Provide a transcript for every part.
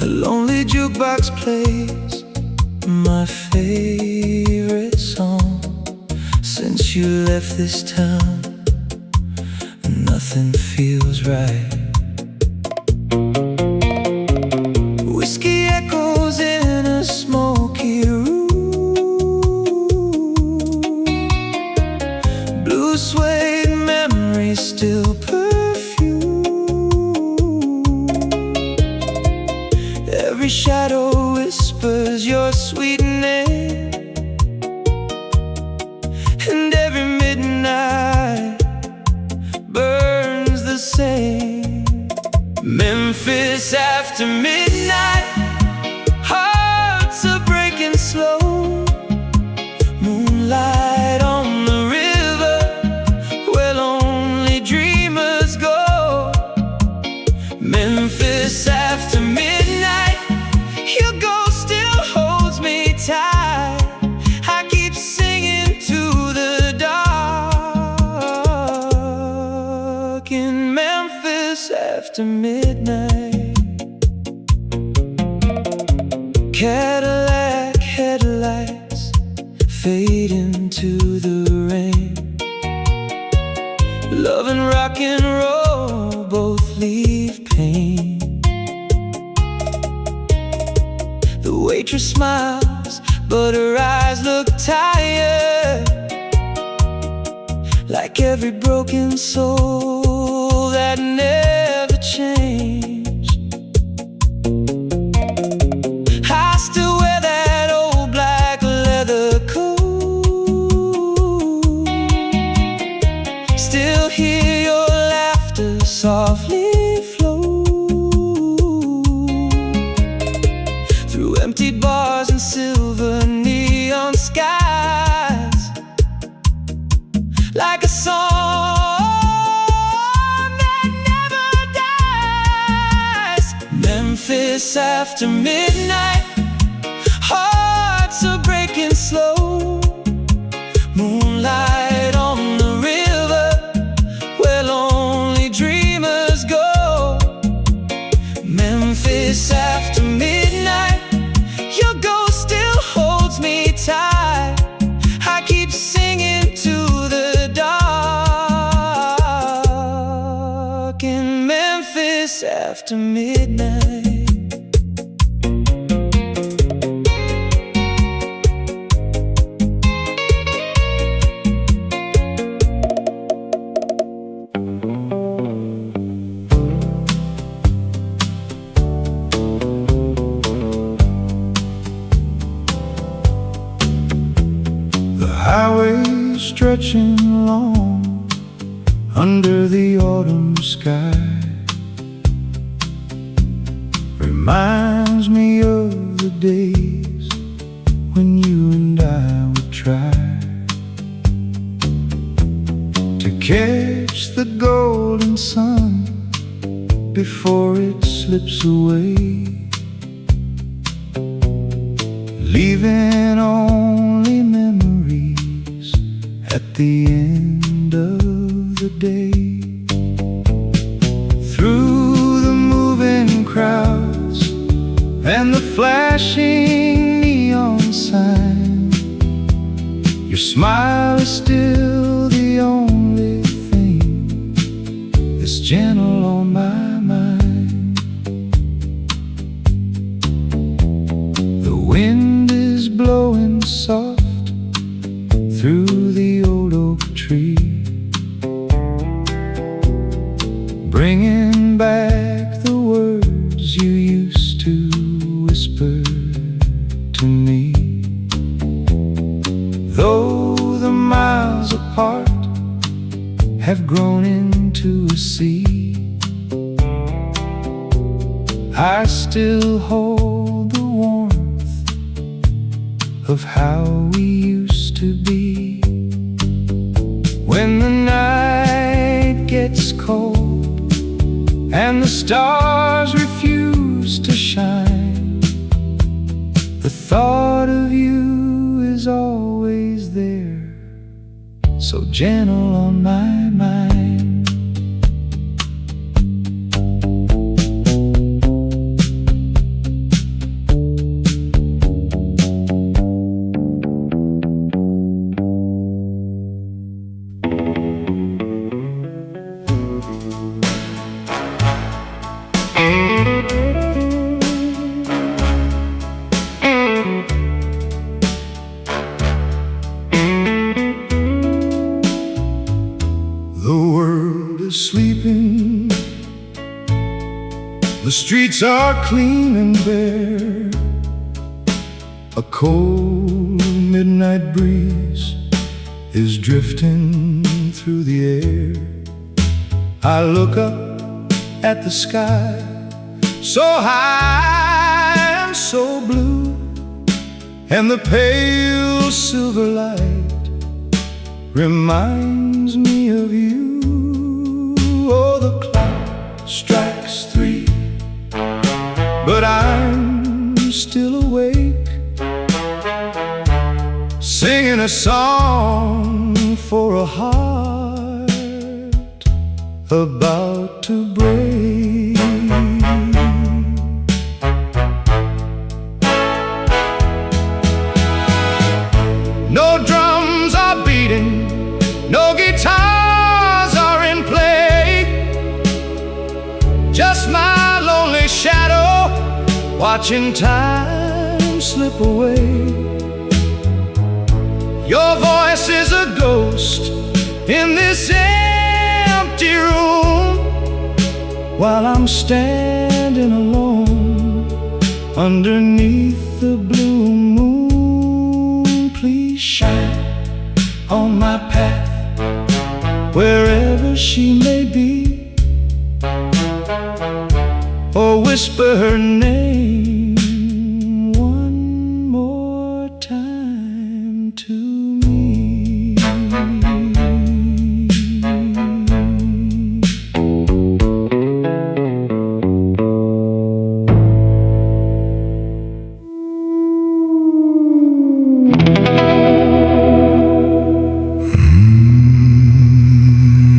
A lonely jukebox plays my favorite song. Since you left this town, nothing feels right. Whiskey echoes in a smoky room. Blue suede memories still perfume. Every shadow whispers your sweet name, and every midnight burns the same. Memphis after midnight, hearts are breaking slow. Moonlight on the river where lonely dreamers go. Memphis after midnight, your ghost still holds me tight. I keep singing to the dark in Memphis after midnight. Cadillac headlights fade into the rain. Love and rock and roll both leave pain. The waitress smiles, but her eyes look tired, like every broken soul that never changed. I still wear that old black leather coat, still hear your laughter softly flow through empty bars and silver neon skies, like a song that never dies. Memphis after midnight, hearts are breaking slow. Moonlight on the river where lonely dreamers go. Memphis after midnight, your ghost still holds me tight. I keep singing to the dark in Memphis after midnight. Highway stretching long under the autumn sky reminds me of the days when you and I would try to catch the golden sun before it slips away, leaving only memories at the end of the day. Through the moving crowds and the flashing neon sign, your smile is still the only thing that's gentle on my mind. The wind is blowing soft through the old oak tree, bringing back the words you used to whisper to me. Though the miles apart have grown into a sea, I still hold the warmth of how we used to be. When the night gets cold and the stars refuse to shine, the thought of you is always there, so gentle on my mind. streets are clean and bare. A cold midnight breeze is drifting through the air. I look up at the sky, so high and so blue, and the pale silver light reminds me of you. Oh, the clock strikes 3, but I'm still awake, singing a song for a heart about to break. No drums are beating, no guitars are in play, just my lonely shadow watching time slip away. Your voice is a ghost in this empty room, while I'm standing alone underneath the blue moon. Please shine on my path, wherever she may be, or whisper her name one more time to me.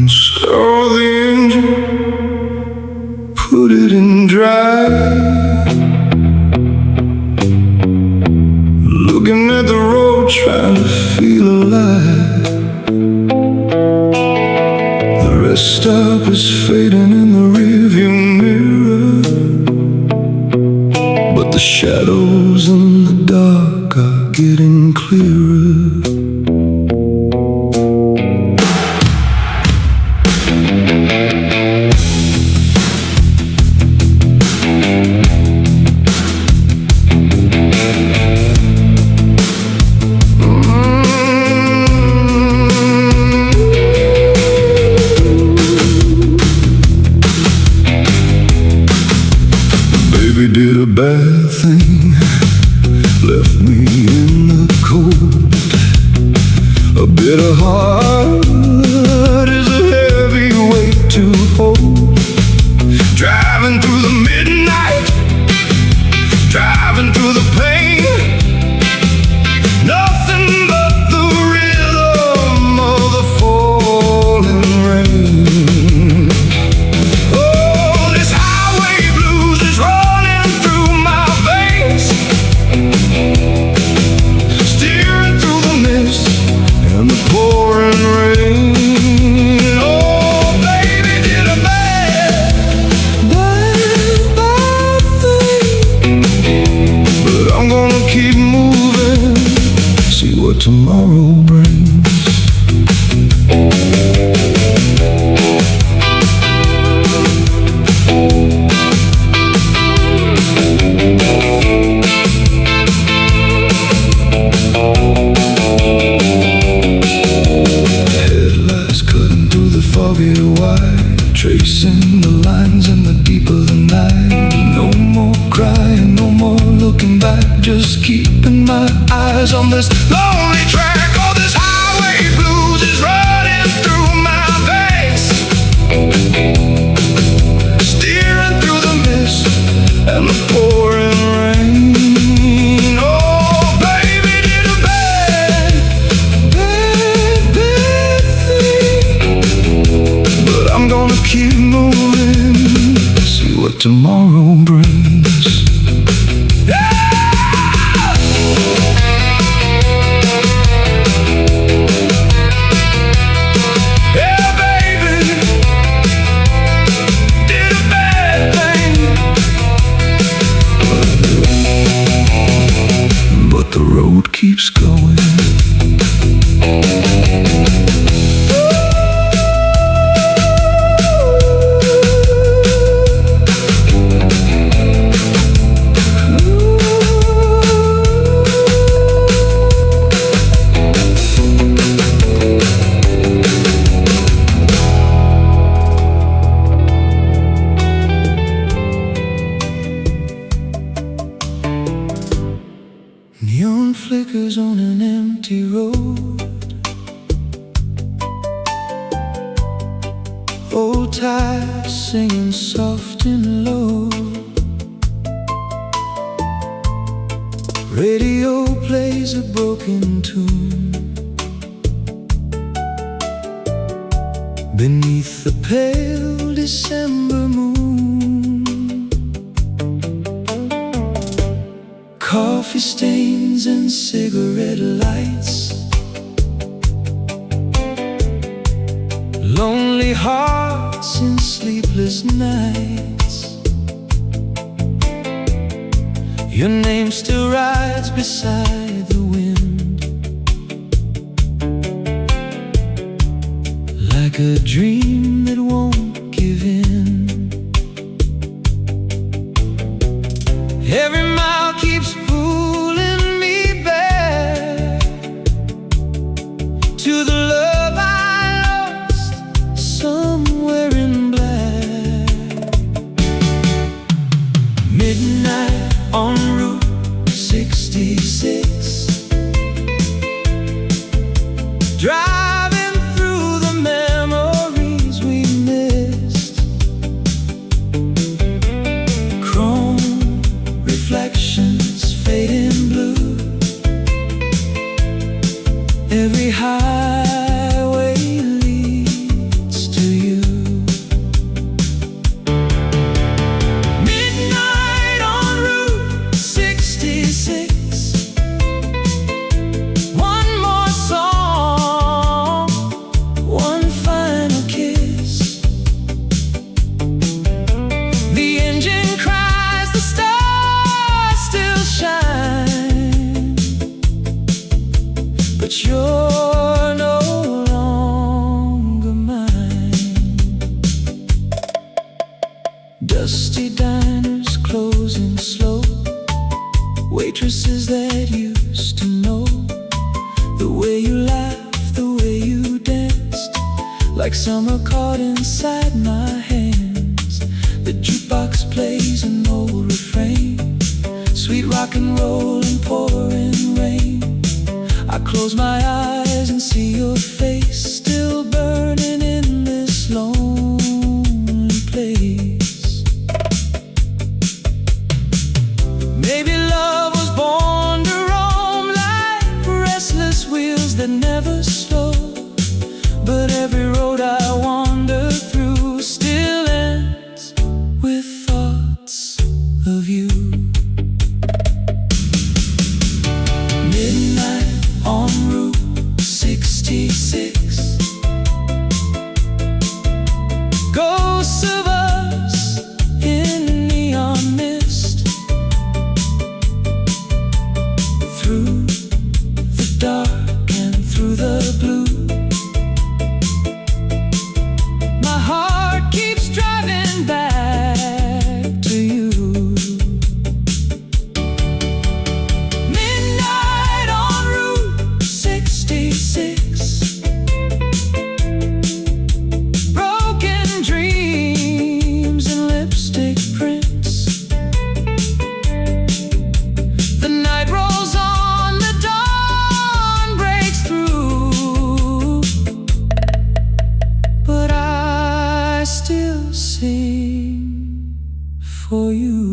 So the engine, put it in drive, looking at the road, trying to feel alive. The rest stop is fading in the rearview mirror, but the shadows in the dark are getting clearer. Baby did a bad thing, left me in the cold. A bitter heart is a heavy weight to hold. Driving through the midnight, driving through the pain, nothing but the rhythm of the falling rain. Oh, this highway blues is running through my veins, steering through the mist and the pouring rain. Oh, baby did a bad thing, but I'm gonna keep moving, see what tomorrow brings. Headlights cutting through the foggy white, tracing the lines in the deep of the night. No more crying, no more looking back, just keeping my eyes on this lonely track. Oh, this highway blues is running through my veins, steering through the mist and the pouring rain. Oh, baby did a bad thing, but I'm gonna keep moving, see what tomorrow brings. Yeah, baby did a bad thing, speakers on an empty road. Old tires singing soft and low. Radio plays a broken tune beneath the pale December moon. Coffee stains and cigarette lights, lonely hearts in sleepless nights. Your name still rides beside the wind, like a dream that won't give in. Every mile keeps pulling me back to the love I lost somewhere in black. Midnight on Route 66, driving through the memories we missed. Chrome reflections fading blue. Every highway leads to you. Midnight on Route 66. One more song, one final kiss. The engine cries, the stars still shine, but you're no longer mine. Dusty diners closing slow, waitresses that used to know the way you laughed, the way you danced, like summer caught inside my hands. The jukebox plays an old refrain, sweet rock and roll and pouring rain. I close my eyes and see your face still burning in this lonely place. Maybe love was born to roam like restless wheels that never slow, but every road I wander through still ends with thoughts of you. Midnight on Route 66. Ghosts of us in neon mist, through the dark and through the blue. My heart keeps driving back to you. Midnight on Route 66. Broken dreams and lipstick prints. The night rolls on, the dawn breaks through, but I still sing for you.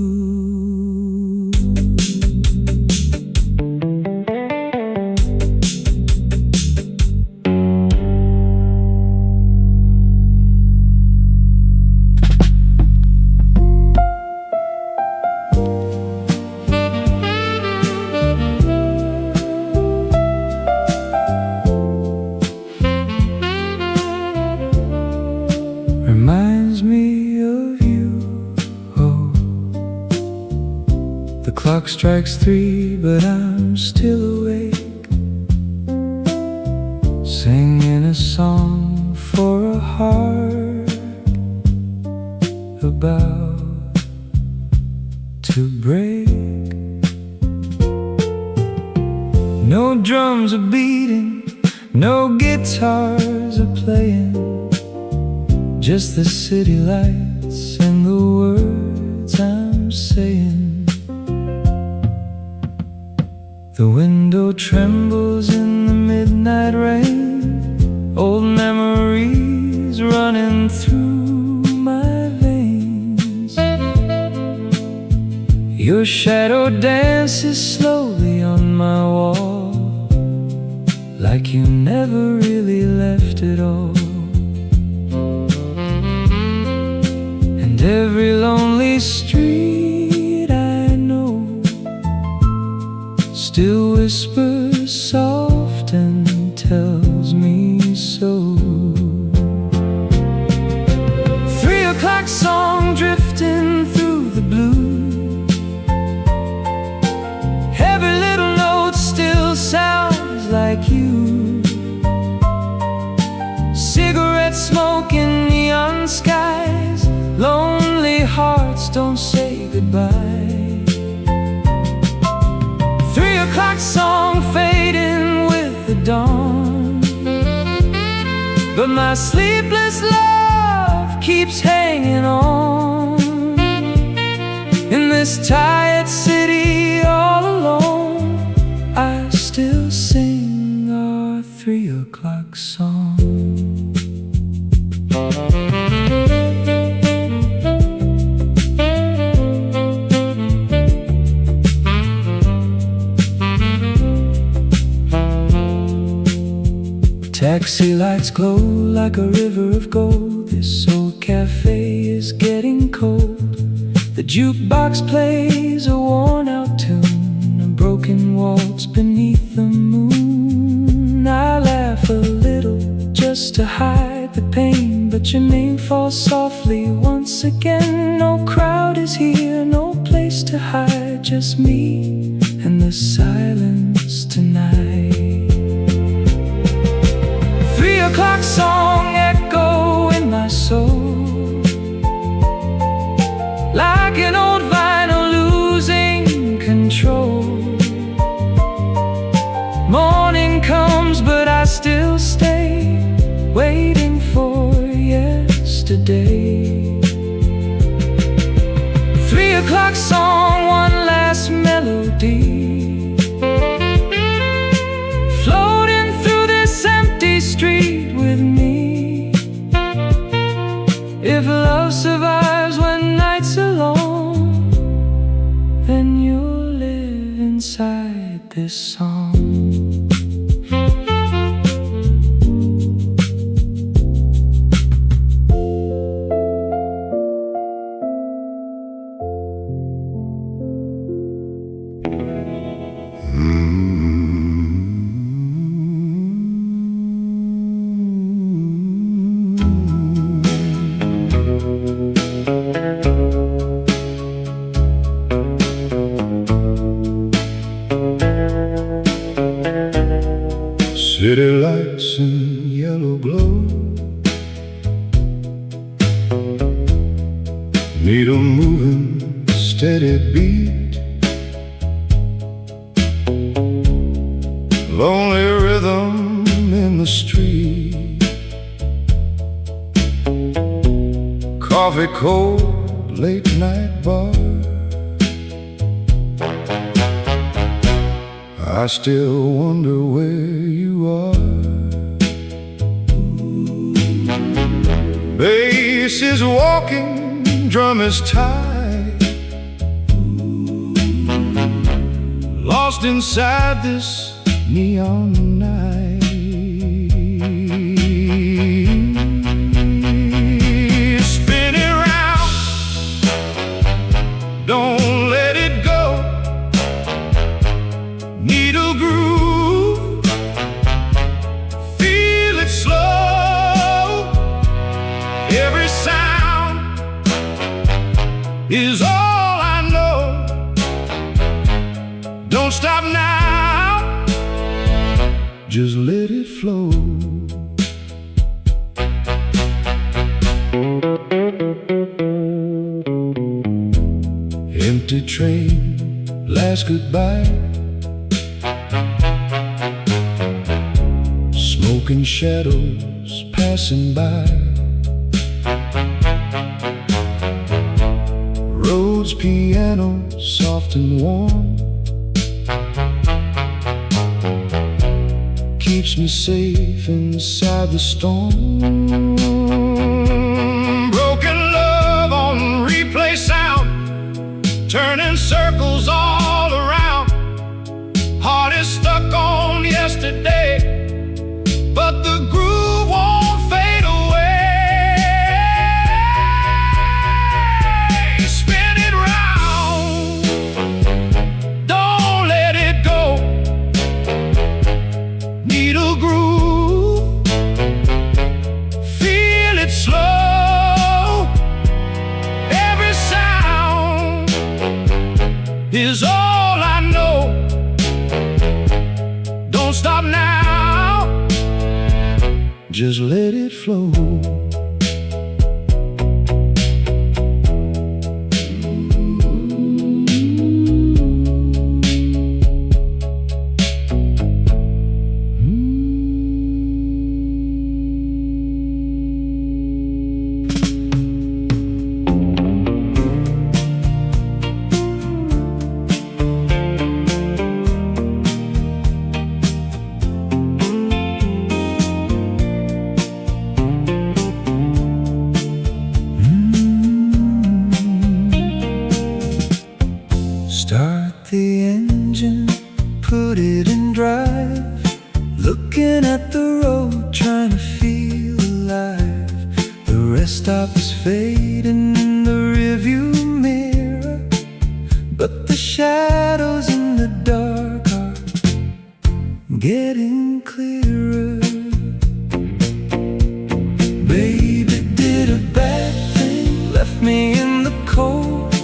Reminds me of you, oh. The clock strikes 3, but I'm still awake, singing a song for a heart about to break. No drums are beating, no guitars are playing, just the city lights and the words I'm saying. The window window trembles in the midnight rain, old memories running through my veins. Your shadow dances slowly on my wall, like you never really left at all. And every lonely street I know still whispers soft and tells me so. 3 o'clock song drifting through the blue, every little note still sounds like you. Cigarette smoke in neon skies, lonely hearts don't say goodbye. 3 o'clock song fading with the dawn, but my sleepless love keeps hanging on. In this tired city all alone, I still sing our 3 o'clock song. Taxi lights glow like a river of gold. This old cafe is getting cold. The jukebox plays a worn-out tune, a broken waltz beneath the moon. I laugh a little just to hide the pain, but your name falls softly once again. No crowd is here, no place to hide, just me and the silence tonight. 3 o'clock song echo in my soul, like an old vinyl losing control. Morning comes but I still stay, waiting for yesterday. 3 o'clock song, one last melody, floating through this empty street with me. If love survives when nights are long, then you'll live inside this song. City lights in yellow glow, needle moving, steady beat, lonely rhythm in the street, coffee cold, late night bar. I still wonder where you are. Bass is walking, drum is tight, lost inside this neon night. Spinning round, don't let it go. Niddle Groove, feel it slow. Every sound is all I know. Don't stop now, just let it flow. Empty train, last goodbye, smoking shadows passing by. Rhodes piano, soft and warm, keeps me safe inside the storm. Broken love on replay sound, turning circles all around. Heart is stuck on yesterday, but the groove won't fade away. Spin it round, don't let it go. Niddle Groove, feel it slow. Every sound is all I know. Don't stop now, just let it flow. Start the engine, put it in drive. Looking at the road, trying to feel alive. The rest stop is fading in the rearview mirror, but the shadows in the dark are getting clearer. Baby did a bad thing, left me in the cold.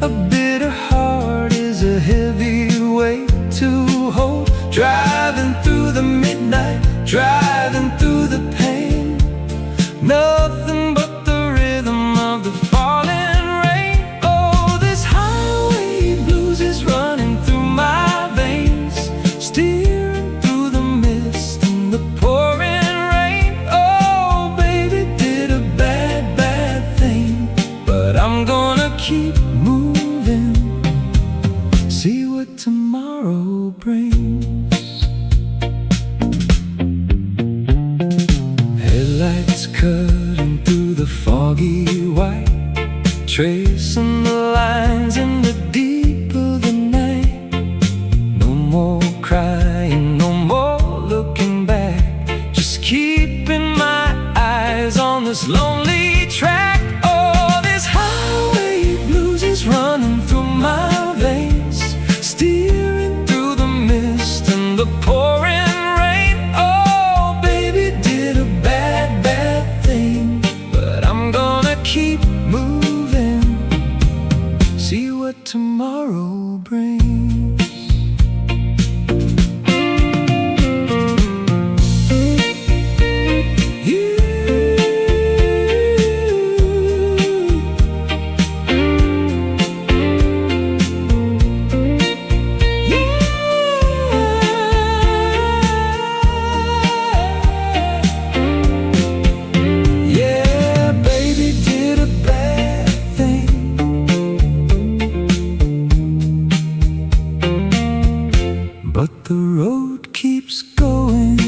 A bitter heart is a heavy weight to hold. Driving through the midnight, driving through the pain. Nothing but the rhythm of the falling rain. Oh, this highway blues is running through my veins, steering through the mist and the pouring rain. Oh, baby did a bad, bad thing, but I'm gonna keep moving, see what tomorrow brings. Headlights cutting through the foggy white, tracing the lines in the deep of the night. No more crying, no more looking back, just keeping my eyes on this lonely track. Oh, this highway blues is running through my veins, steering through the mist and the pouring rain. Oh, baby did a bad, bad thing, but I'm gonna keep moving, see what tomorrow brings. But the road keeps going.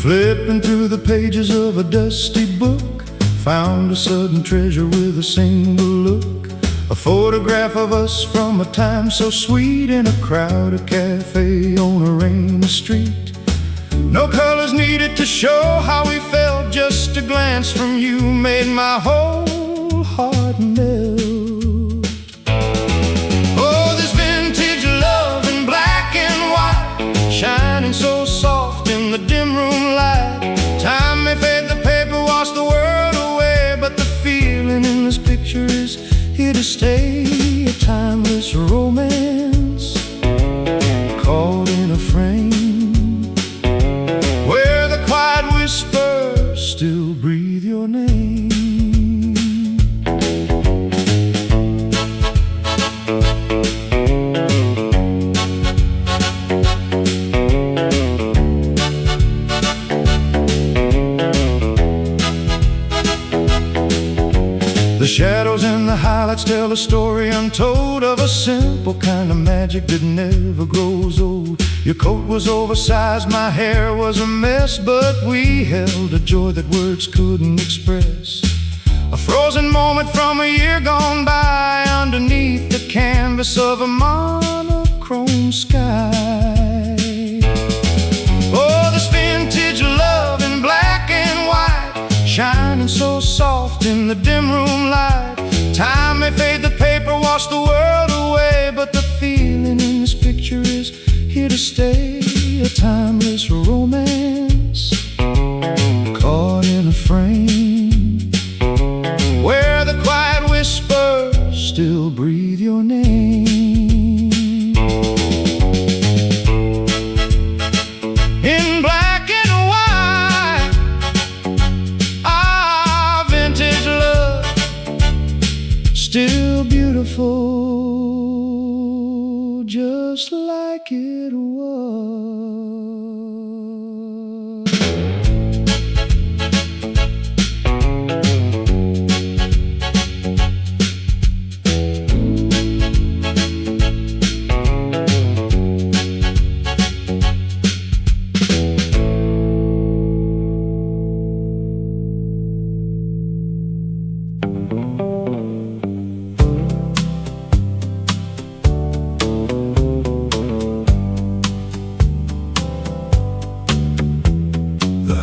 Flipping through the pages of a dusty book, found a sudden treasure with a single look. A photograph of us from a time so sweet, in a crowded cafe on a rainy street. No colors needed to show how we felt, just a glance from you made my whole heart melt. Oh, this vintage love in black and white, shining so soft in the dim room light. Time may fade the paper, wash the world away, but the feeling in this picture is here to stay. A timeless romance caught in a frame. tell a story untold of a simple kind of magic that never grows old. Your coat was oversized, my hair was a mess, but we held a joy that words couldn't express. A frozen moment from a year gone by underneath the canvas of a monochrome sky. Oh, this vintage love in black and white, shining so soft in the dim room light. Time may fade the paper, wash the world away, but the feeling in this picture is here to stay. A timeless romance caught in a frame, where the quiet whispers still breathe your name. In black and white, our vintage love, still beautiful, just like it was.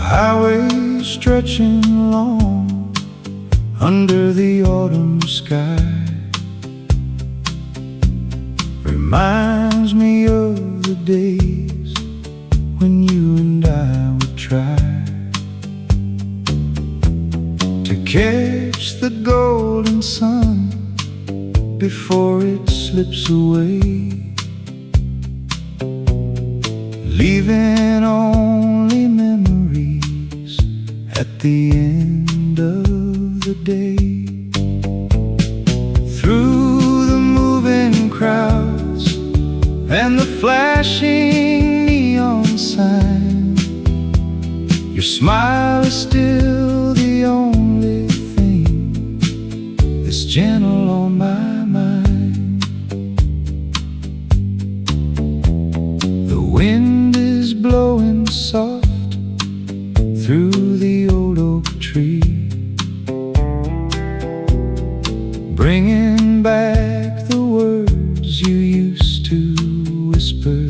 Highway stretching long under the autumn sky reminds me of the days when you and I would try to catch the golden sun before it slips away, leaving only memories at the end of the day. Through the moving crowds and the flashing neon sign, your smile is still the only thing that's gentle on my mind. The wind is blowing soft through the old oak tree, bringing back the words you used to whisper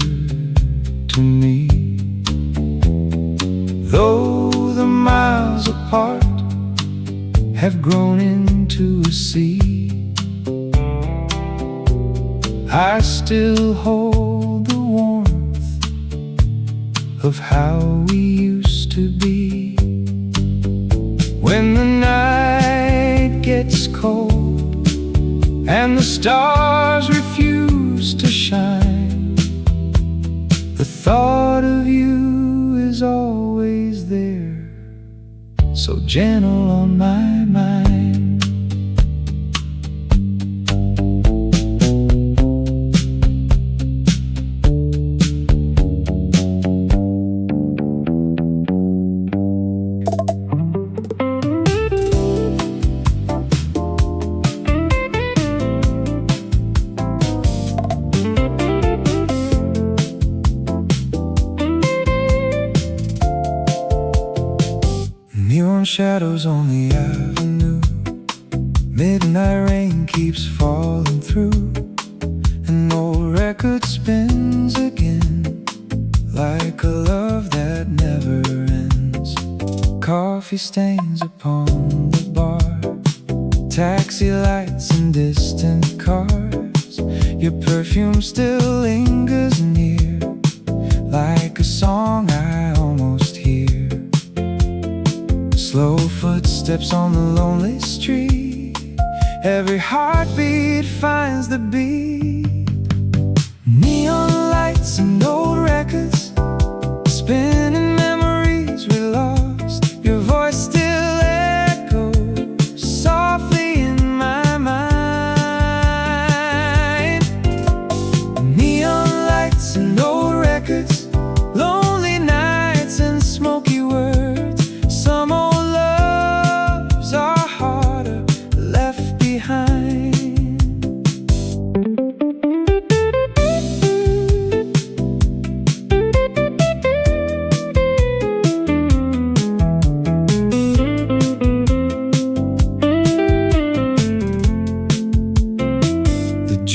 to me. Though the miles apart have grown into a sea, I still hold the warmth of how we used to be. When the night gets cold and the stars refuse to shine, the thought of you is always there, so gentle on my mind. Neon shadows on the avenue, midnight rain keeps falling through, an old record spins again, like a love that never ends. Coffee stains upon the bar, taxi lights and distant cars. Your perfume still lingers near, like a song I almost hear. Slow footsteps on the lonely street, every heartbeat finds the beat. Neon lights and old records, spinning memories we lost. Your voice still echoes softly in my mind. Neon lights and old records, lonely nights and smoky words. Some old loves are harder left behind.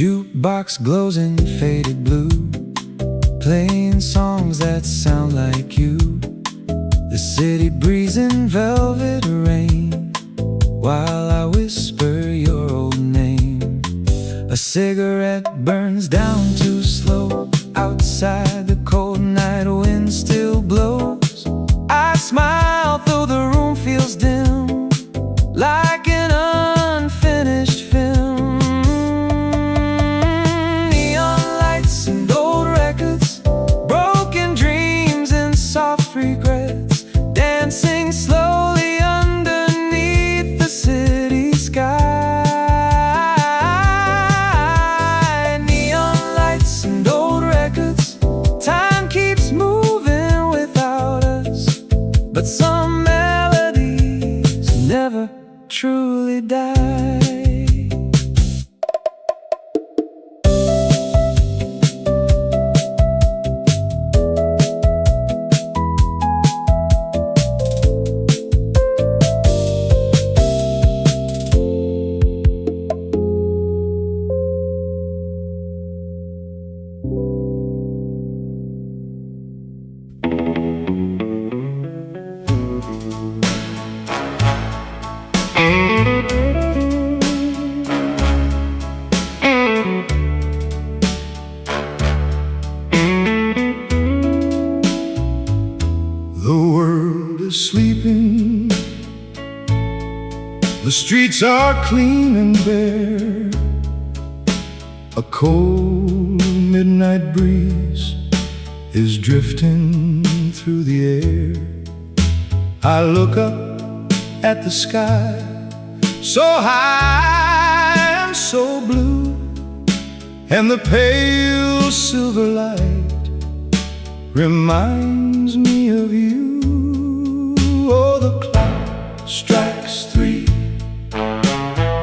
jukebox glows in faded blue, playing songs that sound like you. The city breeze in velvet rain, while I whisper your old name. A cigarette burns down too slow. Outside the cold night wind still blows. I smile though the room feels dim, like an unfinished film. Neon lights and old records, broken dreams and soft regrets, dancing slowly underneath the city sky. Neon lights and old records, time keeps moving without us, but some melodies never truly die. The world is sleeping, the streets are clean and bare. A cold midnight breeze is drifting through the air. I look up at the sky, so high and so blue, and the pale silver light reminds me of you. Oh, the clock strikes 3,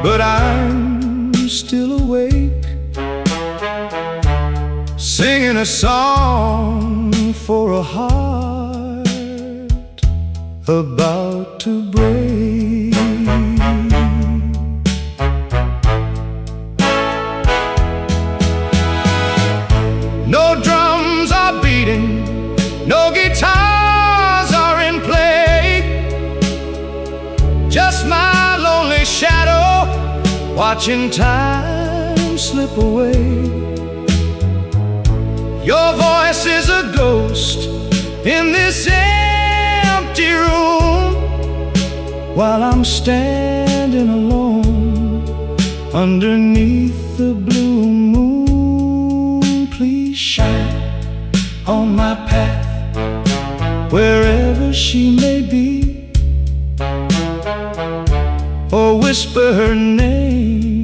but I'm still awake, singing a song for a heart about to break. No drums are beating, no guitars are in play, just my lonely shadow watching time slip away. Your voice is a ghost in this empty room, while I'm standing alone underneath the blue moon. Please shine on my path, wherever she may be, or whisper her name